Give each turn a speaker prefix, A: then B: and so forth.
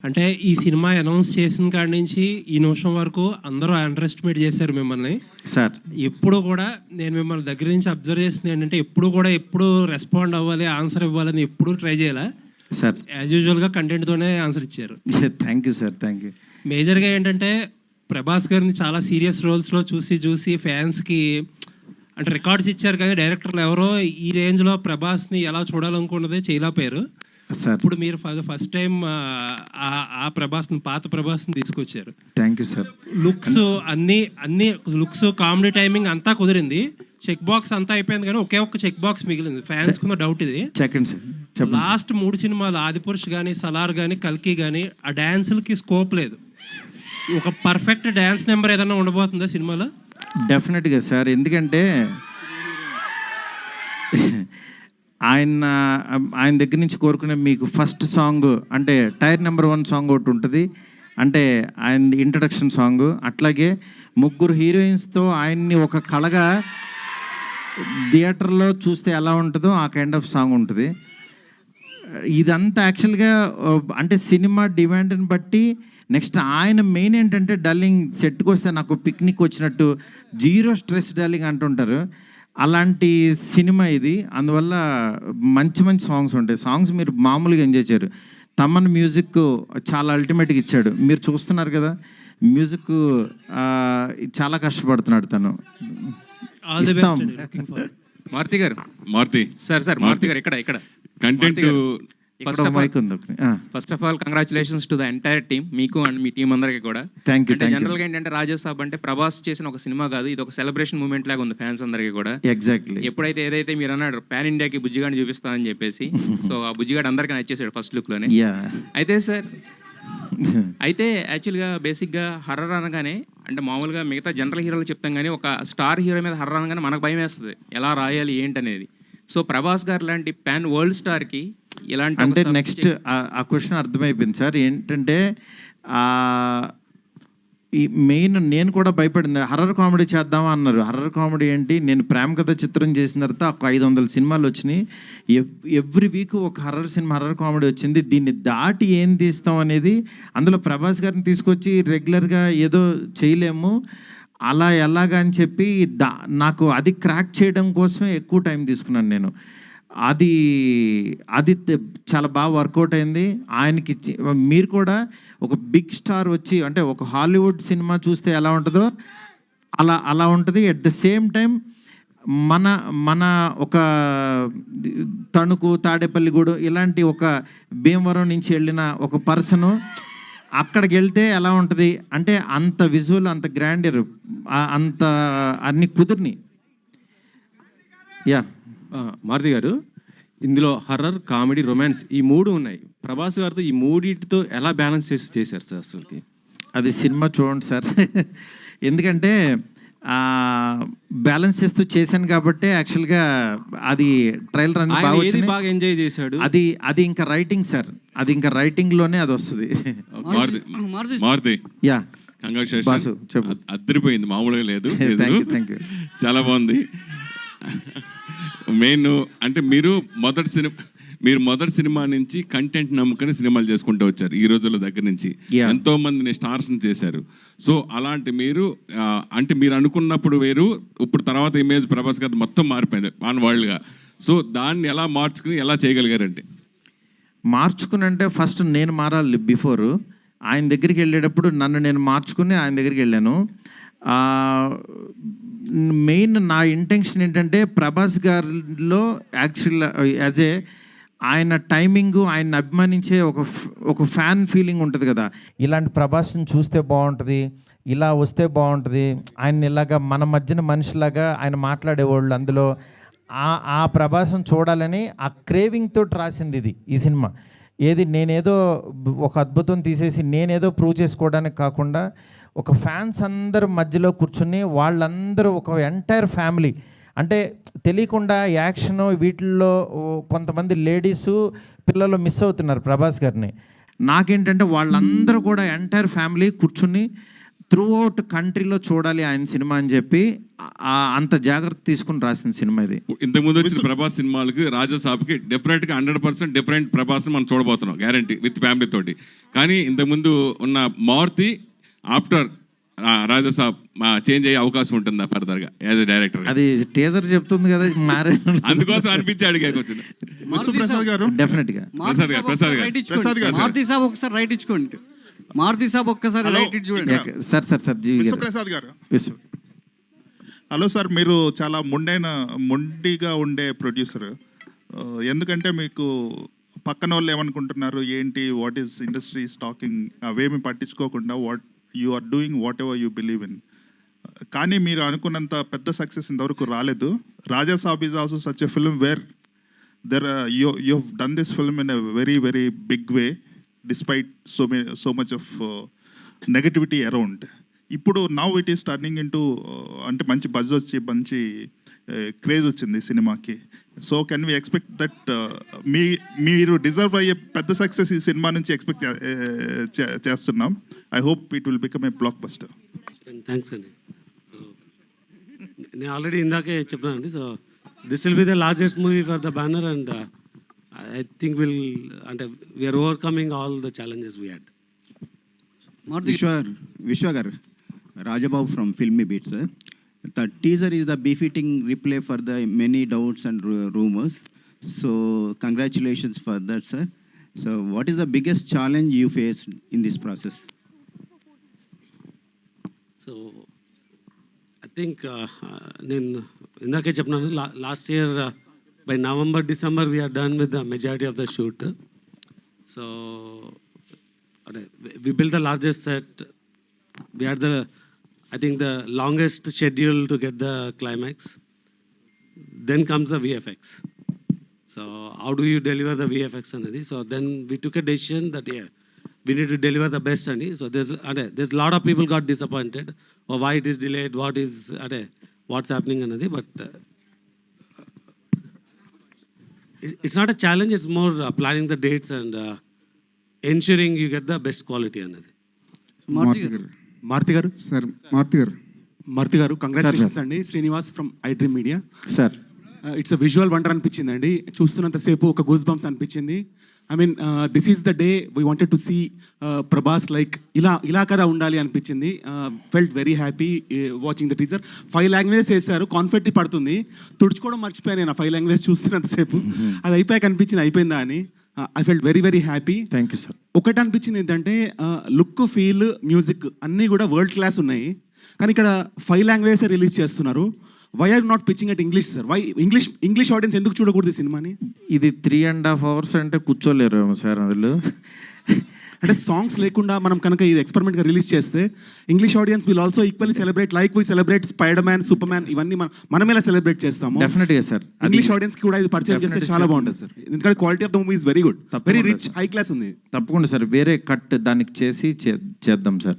A: అంటే ఈ cinema announce చేసిన కాడి నుంచి ఈ నిమిషం వరకు అందరూ అండర్ ఎస్టిమేట్ చేశారు మిమ్మల్ని
B: సార్.
A: ఎప్పుడు కూడా నేను మిమ్మల్ని దగ్గర నుంచి అబ్జర్వ్ చేసింది ఏంటంటే ఎప్పుడు రెస్పాండ్ అవ్వాలి, ఆన్సర్ ఇవ్వాలని ఎప్పుడు ట్రై చేయాలా
B: సార్.
A: యాజ్ యూజువల్గా కంటెంట్తోనే ఆన్సర్ ఇచ్చారు.
B: Thank you sir, thank you.
A: మేజర్గా ఏంటంటే ప్రభాస్ గారిని చాలా సీరియస్ రోల్స్లో చూసి ఫ్యాన్స్కి అంటే రికార్డ్స్ ఇచ్చారు, కానీ డైరెక్టర్లు ఎవరో ఈ రేంజ్లో ప్రభాస్ని ఎలా చూడాలనుకున్నదే చేయలేకపోయారు.
B: సార్
A: ఇప్పుడు మీరు ఫస్ట్ టైం ఆ ప్రభాస్ని, పాత ప్రభాస్ని తీసుకొచ్చారు.
B: Thank you sir.
A: లుక్స్ అన్ని లుక్స్, కామెడీ టైమింగ్ అంతా కుదిరింది. చెక్ బాక్స్ అంతా అయిపోయింది, కానీ ఒకే ఒక్క చెక్ బాక్స్ మిగిలింది. ఫ్యాన్స్ కున్న డౌట్ ఇది.
B: చెప్పండి సార్.
A: లాస్ట్ 3 సినిమాలు ఆదిపురుష్ కానీ, సలార్ కానీ, కల్కి కానీ ఆ డ్యాన్సులకి స్కోప్ లేదు. ఒక పర్ఫెక్ట్ డ్యాన్స్ నెంబర్ ఏదైనా ఉండబోతుందా సినిమాలో?
B: డెఫినెట్గా సార్. ఎందుకంటే ఆయన దగ్గర నుంచి కోరుకునే మీకు ఫస్ట్ సాంగ్ అంటే టైర్ నెంబర్ 1 సాంగ్ ఒకటి ఉంటుంది, అంటే ఆయన ఇంట్రడక్షన్ సాంగ్. అట్లాగే 3 హీరోయిన్స్తో ఆయన్ని ఒక కళగా థియేటర్లో చూస్తే ఎలా ఉంటుందో ఆ కైండ్ ఆఫ్ సాంగ్ ఉంటుంది. ఇదంతా యాక్చువల్గా అంటే సినిమా డిమాండ్ని బట్టి. నెక్స్ట్ ఆయన మెయిన్ ఏంటంటే డల్లింగ్ సెట్కి వస్తే నాకు పిక్నిక్ వచ్చినట్టు జీరో స్ట్రెస్ డల్లింగ్ అంటుంటారు. అలాంటి సినిమా ఇది. అందువల్ల మంచి సాంగ్స్ ఉంటాయి. సాంగ్స్ మీరు మామూలుగా ఎంజాయ్ చేయరు. తమన్ మ్యూజిక్ చాలా అల్టిమేట్గా ఇచ్చాడు. మీరు చూస్తున్నారు కదా, మ్యూజిక్ చాలా కష్టపడుతున్నాడు తను.
C: మారుతి గారు, సార్ మారుతి గారు ఇక్కడ
D: content
C: first of all congratulations to the entire team, మీకు అండ్ మీ టీం అందరికీ కూడా.
B: Thank you.
C: జనరల్గా ఏంటంటే రాజాసాబ్ అంటే ప్రభాస్ చేసిన ఒక సినిమా కాదు, ఇది ఒక సెలబ్రేషన్ మూమెంట్ లాగా ఉంది ఫ్యాన్స్ అందరికీ కూడా.
B: ఎగ్జాక్ట్లీ.
C: ఎప్పుడైతే ఏదైతే మీరు అన్నాడు పాన్ ఇండియాకి బుజ్జిగాడిని చూపిస్తానని చెప్పేసి, సో ఆ బుజ్జిగాడు అందరికీ నచ్చేసాడు ఫస్ట్ లుక్ లోనే. అయితే సార్, అయితే యాక్చువల్గా బేసిక్గా హర్రర్ అనగానే అంటే మామూలుగా మిగతా జనరల్ హీరోలు చెప్తాం, కానీ ఒక స్టార్ హీరో మీద హర్రర్ అనగానే మనకు భయం వేస్తుంది, ఎలా రాయాలి ఏంటనేది. సో ప్రభాస్ గారు లాంటి పాన్ వరల్డ్ స్టార్కి ఇలాంటి
B: అంటే నెక్స్ట్ ఆ క్వశ్చన్ అర్థమైపోయింది సార్. ఏంటంటే ఈ మెయిన్ నేను కూడా భయపడింది, హర్రర్ కామెడీ చేద్దామా అన్నారు. హర్రర్ కామెడీ ఏంటి, నేను ప్రేమ కథ చిత్రం చేసిన తర్వాత ఒక 500 సినిమాలు వచ్చినాయి. ఎవ్రీ వీక్ ఒక హర్రర్ కామెడీ వచ్చింది. దీన్ని దాటి ఏం తీస్తాం అనేది, అందులో ప్రభాస్ గారిని తీసుకొచ్చి రెగ్యులర్గా ఏదో చేయలేము, అలా ఎలాగా అని చెప్పి నాకు అది క్రాక్ చేయడం కోసమే ఎక్కువ టైం తీసుకున్నాను నేను. అది చాలా బాగా వర్కౌట్ అయింది. ఆయనకి మీరు కూడా ఒక బిగ్ స్టార్ వచ్చి అంటే ఒక హాలీవుడ్ సినిమా చూస్తే ఎలా ఉంటుందో అలా ఉంటుంది. ఎట్ ద సేమ్ టైం మన ఒక తణుకు, తాడేపల్లిగూడు ఇలాంటి ఒక భీమవరం నుంచి వెళ్ళిన ఒక పర్సను అక్కడికి వెళ్తే ఎలా ఉంటుంది అంటే అంత విజువల్, అంత గ్రాండర్, అంత అన్ని కుదిరిని. యా
E: మారుతి గారు, ఇందులో హర్రర్, కామెడీ, రొమాన్స్ ఈ 3 ఉన్నాయి. ప్రభాస్ గారితో ఈ 3టితో ఎలా బ్యాలెన్స్ చేశారు సార్ అసలుకి?
B: అది సినిమా చూడండి సార్. ఎందుకంటే బ్యాలెన్స్ చేస్తూ చేశాను కాబట్టి యాక్చువల్గా అది ట్రైలర్ అనేది
E: బాగా ఎంజాయ్ చేశాడు.
B: అది ఇంకా రైటింగ్ సార్, అది ఇంకా రైటింగ్లోనే అది వస్తుంది. యా బాసు చెప్పు.
D: అద్దరిపోయింది, మామూలుగా లేదు.
B: Thank you.
D: చాలా బాగుంది. మెయిన్ అంటే మీరు మొదటి సినిమా నుంచి కంటెంట్ నమ్ముకొని సినిమాలు చేసుకుంటూ వచ్చారు. ఈ రోజుల దగ్గర నుంచి ఎంతో మందిని స్టార్స్ని చేశారు. సో అలాంటి మీరు అంటే మీరు అనుకున్నప్పుడు వేరు, ఇప్పుడు తర్వాత ఇమేజ్ ప్రభాస్ గారు మొత్తం మారిపోయింది ఆన్ వరల్డ్గా. సో దాన్ని ఎలా మార్చుకుని ఎలా చేయగలిగారంటే?
B: మార్చుకుని అంటే ఫస్ట్ నేను మారాలి. బిఫోర్ ఆయన దగ్గరికి వెళ్ళేటప్పుడు నన్ను నేను మార్చుకుని ఆయన దగ్గరికి వెళ్ళాను. మెయిన్ నా ఇంటెన్షన్ ఏంటంటే ప్రభాస్ గారిలో యాక్చువల్ యాజ్ ఏ ఆయన టైమింగు, ఆయన అభిమానించే ఒక ఫ్యాన్ ఫీలింగ్ ఉంటుంది కదా, ఇలాంటి ప్రభాస్ని చూస్తే బాగుంటుంది, ఇలా వస్తే బాగుంటుంది, ఆయన ఇలాగా మన మధ్యన మనిషిలాగా ఆయన మాట్లాడేవాళ్ళు, అందులో ఆ ప్రభాసం చూడాలని ఆ క్రేవింగ్తో రాసింది ఇది ఈ సినిమా. ఏది నేనేదో ఒక అద్భుతం తీసేసి నేనేదో ప్రూవ్ చేసుకోవడానికి కాకుండా ఒక ఫ్యాన్స్ అందరూ మధ్యలో కూర్చుని వాళ్ళందరూ ఒక ఎంటైర్ ఫ్యామిలీ, అంటే తెలియకుండా యాక్షన్ వీటిల్లో కొంతమంది లేడీసు, పిల్లలు మిస్ అవుతున్నారు ప్రభాస్ గారిని. నాకేంటంటే వాళ్ళందరూ కూడా ఎంటైర్ ఫ్యామిలీ కూర్చుని త్రూ అవుట్ కంట్రీలో చూడాలి ఆయన సినిమా అని చెప్పి అంత జాగ్రత్త తీసుకుని రాసిన సినిమా ఇది.
D: ఇంతకుముందు వచ్చిన ప్రభాస్ సినిమాలకి రాజాసాబ్కి డెఫినెట్గా 100% డిఫరెంట్ ప్రభాస్ని మనం చూడబోతున్నాం, గ్యారంటీ, విత్ ఫ్యామిలీ తోటి. కానీ ఇంతకుముందు ఉన్న మారుతి ఆఫ్టర్ రాజాసాబ్ చేంజ్ అయ్యే అవకాశం ఉంటుందా ఫర్దర్గా యాజ్ ఎ డైరెక్టర్?
B: అది టీజర్ చెప్తుంది కదా, మారే
D: అందుకోసం అనిపించి అడిగాక వచ్చింది.
F: విశ్వప్రసాద్ గారు
G: డెఫినెట్గా
D: ప్రసాద్ గారు
G: మారుతి సాబ్ ఒకసారి రైట్ ఇచ్చుకోండి. మారుతి సాబ్ ఒక్కసారి రైట్ ఇచ్చి చూడండి.
B: సార్
F: విశ్వప్రసాద్ గారు. హలో సార్, మీరు చాలా మొండిగా ఉండే ప్రొడ్యూసర్. ఎందుకంటే మీకు పక్కన వాళ్ళు ఏమనుకుంటున్నారు ఏంటి, వాట్ ఈస్ ఇండస్ట్రీ టాకింగ్, అవేమి పట్టించుకోకుండా you are doing whatever you believe in. కానీ మీరు అనుకున్నంత పెద్ద సక్సెస్ ఇంతవరకు రాలేదు. Rajasaab is also such a film where you have done this film in a very very big way despite so much of negativity around. ఇప్పుడు now it is turning into అంటే మంచి buzz వచ్చి మంచి క్రేజ్ వచ్చింది సినిమాకి. So can we expect that మీరు deserve అయ్యే పెద్ద సక్సెస్ ఈ సినిమా నుంచి ఎక్స్పెక్ట్ చేస్తున్నాం. I hope it will become a blockbuster.
H: Thanks అండి. నేను ఆల్రెడీ ఇందాకే చెప్పానండి. So this will be the largest movie for the banner and I think అంటే we are overcoming all the challenges we had.
I: Vishwa garu, Rajababu from Filmy Beat, sir. The teaser is the befitting replay for the many doubts and rumors. So congratulations for that, sir. So what is the biggest challenge you faced in this process?
H: So I think నేను ఇందాకే చెప్పినాను, last year by November December we're done with the majority of the shoot. So we built the largest set. We had I think the longest schedule to get the climax. Then comes the VFX. So how do you deliver the VFX anadi? So then we took a decision that we need to deliver the best ani. So there's a lot of people got disappointed or why it is delayed, what's happening anadi. But it's not a challenge. It's more planning the dates and ensuring you get the best quality another.
J: Marthi garu, congratulations andi. Srinivas from iDream Media.
B: Sir,
J: It's a visual wonder అనిపించిందండి. చూస్తున్నంత సేపు ఒక goose bumps అనిపించింది. I mean this is the day we wanted to see Prabhas like ఇలా కదా ఉండాలి అనిపించింది. Felt very happy watching the teaser. 5 languages వేశారు, కాన్ఫెట్టి పడుతుంది, తుడుచుకోవడం మర్చిపోయాను నేను 5 లాంగ్వేజ్ చూస్తున్నంతసేపు. అది అయిపోయాక అనిపించింది అయిపోయిందా అని. I felt very very happy.
B: Thank you sir.
J: ఒకటి అనిపించింది ఏంటంటే లుక్, ఫీల్, మ్యూజిక్ అన్నీ కూడా వరల్డ్ క్లాస్ ఉన్నాయి. కానీ ఇక్కడ 5 లాంగ్వేజెస్ రిలీజ్ చేస్తున్నారు. Why are not pitching at English sir? Why English audience ఎందుకు చూడకూడదు ఈ సినిమాని?
B: ఇది 3.5 hours అంటే కూర్చోలేరు సార్ అందులో.
J: అంటే సాంగ్స్ లేకుండా మనం కనుక ఇది ఎక్స్పెరిమెంట్గా రిలీజ్ చేస్తే English audience will also equally celebrate like we celebrate spider man, super man, ఇవన్నీ మనం ఎలా సెలబ్రేట్ చేస్తాము.
B: డెఫినెట్గా సార్,
J: ఇంగ్లీష్ ఆడియన్స్కి కూడా ఇది పరిచయం చేస్తే చాలా బాగుంటుంది సార్. ఎందుకంటే quality of the movie is very good, very rich, high class ఉంది.
B: తప్పకుండా సార్, వేరే కట్ దానికి చేసి చేద్దాం సార్.